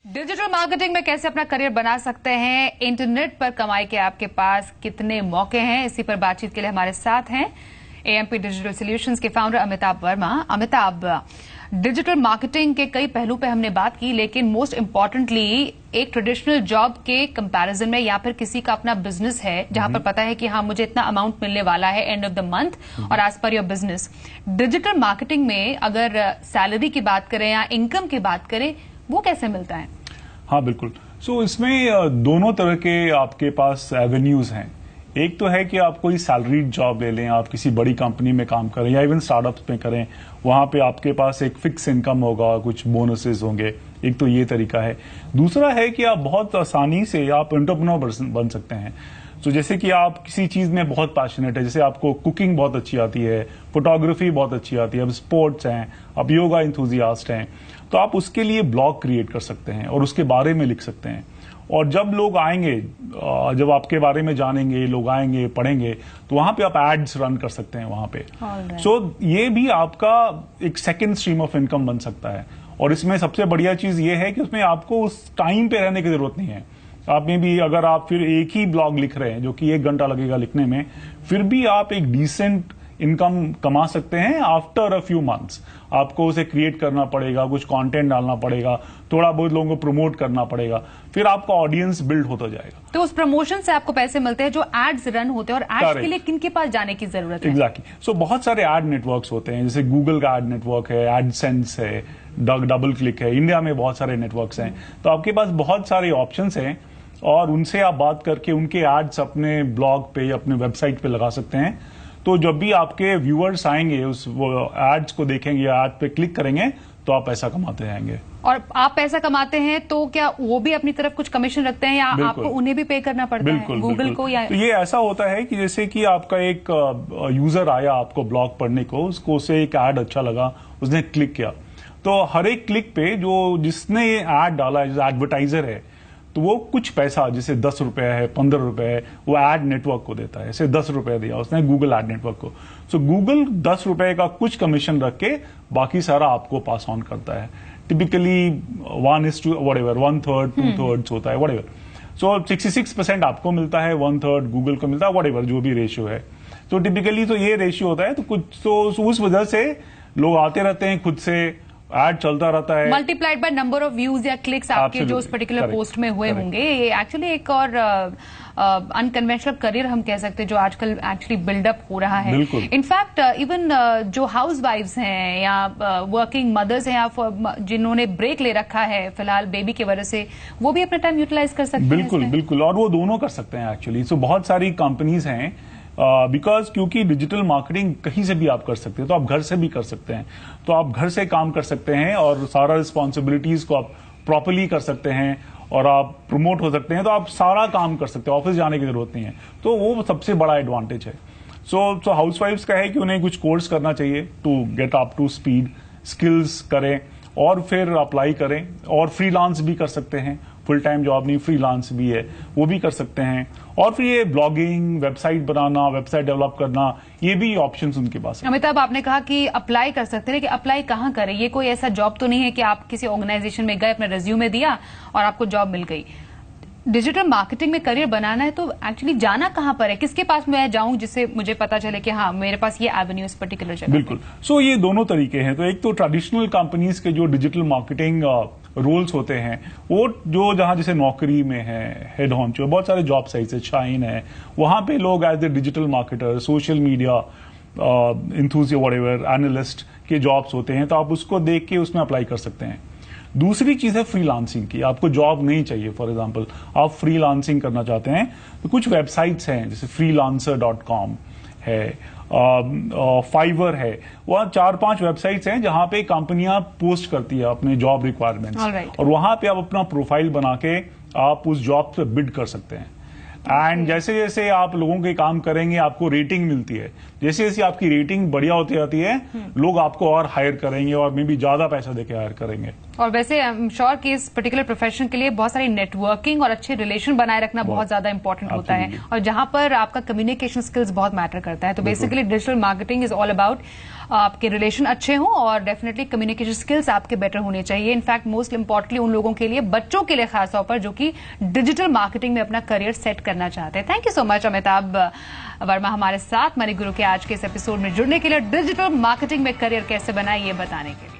Digital marketing में कैसे अपना करियर बना सकते हैं, इंटरनेट पर कमाई के आपके पास कितने मौके हैं, इसी पर बातचीत के लिए हमारे साथ हैं एएमपी डिजिटल सॉल्यूशंस के founder Amitabh Verma. Amitabh, digital marketing के कई पहलू पे हमने बात की, लेकिन मोस्ट इम्पोर्टेंटली एक ट्रेडिशनल जॉब के कंपैरिजन में, या फिर किसी का अपना बिजनेस है जहां पर पता है कि हाँ मुझे इतना अमाउंट मिलने वाला है एंड ऑफ द मंथ और as per your business, digital marketing में अगर सैलरी की बात करें या इनकम की बात करें, वो कैसे मिलता है? हाँ बिल्कुल। इसमें दोनों तरह के आपके पास एवेन्यूज हैं। एक तो है कि आप कोई सैलरीड जॉब ले लें, आप किसी बड़ी कंपनी में काम करें या इवन स्टार्टअप्स में करें, वहां पे आपके पास एक फिक्स इनकम होगा, कुछ बोनसेस होंगे। एक तो ये तरीका है। दूसरा है कि आप बहुत आसानी से आप एंटरप्रेन्योर बन सकते हैं। जैसे कि आप किसी चीज में बहुत पैशनेट है, जैसे आपको कुकिंग बहुत अच्छी आती है, फोटोग्राफी बहुत अच्छी आती है, अब स्पोर्ट्स हैं, अब योगा इंथुजियास्ट हैं, तो आप उसके लिए ब्लॉग क्रिएट कर सकते हैं और उसके बारे में लिख सकते हैं। और जब लोग आएंगे, जब आपके बारे में जानेंगे, लोग आएंगे, पढ़ेंगे, तो वहां पे आप एड्स रन कर सकते हैं वहां पे। ये भी आपका एक सेकेंड स्ट्रीम ऑफ इनकम बन सकता है। और इसमें सबसे बढ़िया चीज ये है कि उसमें आपको उस टाइम पे रहने की जरूरत नहीं है। आप में भी अगर आप फिर एक ही ब्लॉग लिख रहे हैं जो कि 1 घंटा लगेगा लिखने में, फिर भी आप एक डिसेंट इनकम कमा सकते हैं आफ्टर अ फ्यू मंथ्स। आपको उसे क्रिएट करना पड़ेगा, कुछ कंटेंट डालना पड़ेगा, थोड़ा बहुत लोगों को प्रमोट करना पड़ेगा, फिर आपका ऑडियंस बिल्ड होता जाएगा। तो उस प्रमोशन से आपको पैसे मिलते हैं जो एड्स रन होते हैं, और एड्स के लिए किन के पास जाने की जरूरत है? एग्जैक्टली। बहुत सारे एड नेटवर्क्स होते हैं, जैसे गूगल का एड नेटवर्क है, एडसेंस है, डबल क्लिक है, इंडिया में बहुत सारे नेटवर्क्स हैं। तो आपके पास बहुत सारे ऑप्शंस हैं और उनसे आप बात करके उनके एड्स अपने ब्लॉग पे, अपने वेबसाइट पे लगा सकते हैं। तो जब भी आपके व्यूअर्स आएंगे, उस वो एड्स को देखेंगे, एड पे क्लिक करेंगे, तो आप पैसा कमाते जाएंगे। और आप पैसा कमाते हैं तो क्या वो भी अपनी तरफ कुछ कमीशन रखते हैं, या आपको उन्हें भी पे करना पड़ता है गूगल को? या तो ये ऐसा होता है कि जैसे कि आपका एक यूजर आया आपको ब्लॉग पढ़ने को, उसको उसे एक एड अच्छा लगा, उसने क्लिक किया, तो हर एक क्लिक पे जो जिसने ये एड डाला है, जो एडवर्टाइजर है, तो वो कुछ पैसा, जैसे 10 रुपए है, 15 रुपए है, वो एड नेटवर्क को देता है। जैसे 10 रुपए दिया उसने गूगल एड नेटवर्क को, गूगल 10 रुपए का कुछ कमीशन रख के बाकी सारा आपको पास ऑन करता है। टिपिकली 1:1 1/3 2/3 होता है, व्हाटएवर। 66% आपको मिलता है, 1/3 गूगल को मिलता है, व्हाटएवर जो भी रेशियो है। तो टिपिकली तो ये रेशियो होता है। तो कुछ तो उस वजह से लोग आते रहते हैं, खुद से एड चलता रहता है, multiplied by number of views या क्लिक्स आपके जो उस पर्टिकुलर पोस्ट में हुए होंगे। ये एक्चुअली एक और अनकन्वेंशनल करियर हम कह सकते हैं जो आजकल एक्चुअली बिल्डअप हो रहा है। इनफैक्ट इवन जो हाउस वाइफ्स हैं या वर्किंग मदर्स हैं या जिन्होंने ब्रेक ले रखा है फिलहाल बेबी की वजह से, वो भी अपना टाइम यूटिलाइज कर सकते हैं। बिल्कुल, और वो दोनों कर सकते हैं एक्चुअली। बहुत सारी कंपनीज हैं, बिकॉज क्योंकि डिजिटल मार्केटिंग कहीं से भी आप कर सकते हैं, तो आप घर से भी कर सकते हैं। तो आप घर से काम कर सकते हैं और सारा रिस्पॉन्सिबिलिटीज को आप प्रॉपरली कर सकते हैं और आप प्रमोट हो सकते हैं। तो आप सारा काम कर सकते हैं, ऑफिस जाने की जरूरत नहीं है। तो वो सबसे बड़ा एडवांटेज है। सो हाउसवाइफ्स का है कि उन्हें कुछ कोर्स करना चाहिए to get up to speed, skills करें और फिर अप्लाई करें। और फ्रीलांस भी कर सकते हैं, फुल टाइम जॉब नहीं, फ्रीलांस भी है, वो भी कर सकते हैं। और फिर ये ब्लॉगिंग, वेबसाइट बनाना, वेबसाइट डेवलप करना, ये भी ऑप्शंस उनके पास है। अमिताभ, आपने कहा कि अप्लाई कर सकते हैं, लेकिन अप्लाई कहाँ करें? ये कोई ऐसा जॉब तो नहीं है कि आप किसी ऑर्गेनाइजेशन में गए, अपना रेज्यूमे दिया और आपको जॉब मिल गई। डिजिटल मार्केटिंग में करियर बनाना है तो एक्चुअली जाना कहाँ पर है? किसके पास मैं जाऊं जिससे मुझे पता चले कि हाँ मेरे पास ये एवेन्यू इस पर्टिकुलर जगह? बिल्कुल। ये दोनों तरीके हैं। तो एक तो ट्रेडिशनल कंपनीज के जो डिजिटल मार्केटिंग रोल्स होते हैं, वो जो जहां जैसे नौकरी में है, हेड हॉन्चो, बहुत सारे जॉब साइट्स है, शाइन है, वहां पे लोग as a digital marketer, social media enthusiast, whatever, analyst के जॉब्स होते हैं। तो आप उसको देख के उसमें अप्लाई कर सकते हैं। दूसरी चीज है फ्रीलांसिंग की। आपको जॉब नहीं चाहिए, फॉर एग्जांपल आप फ्रीलांसिंग करना चाहते हैं, तो कुछ वेबसाइट्स हैं जैसे freelancer.com है, फाइवर है, वहाँ 4-5 वेबसाइट्स हैं जहां पे कंपनियां पोस्ट करती है अपने जॉब रिक्वायरमेंट्स, और वहां पे आप अपना प्रोफाइल बना के आप उस जॉब पे बिड कर सकते हैं। एंड जैसे जैसे आप लोगों के काम करेंगे, आपको रेटिंग मिलती है। जैसे जैसे आपकी रेटिंग बढ़िया होती जाती है, लोग आपको और हायर करेंगे और मे बी ज्यादा पैसा देके हायर करेंगे। और वैसे आई एम श्योर कि इस पर्टिकुलर प्रोफेशन के लिए बहुत सारी नेटवर्किंग और अच्छे रिलेशन बनाए रखना बहुत ज्यादा इंपॉर्टेंट होता है, और जहां पर आपका कम्युनिकेशन स्किल्स बहुत मैटर करता है। तो basically digital marketing is all about आपके रिलेशन अच्छे हों और डेफिनेटली कम्युनिकेशन स्किल्स आपके बेटर होने चाहिए। इनफैक्ट मोस्ट इंपॉर्टेंटली उन लोगों के लिए, बच्चों के लिए खासतौर पर, जो कि डिजिटल मार्केटिंग में अपना करियर सेट करना चाहते हैं। Thank you so much Amitabh Verma हमारे साथ मनी गुरु के आज के इस एपिसोड में जुड़ने के लिए, डिजिटल मार्केटिंग में करियर कैसे बनाए ये बताने के लिए।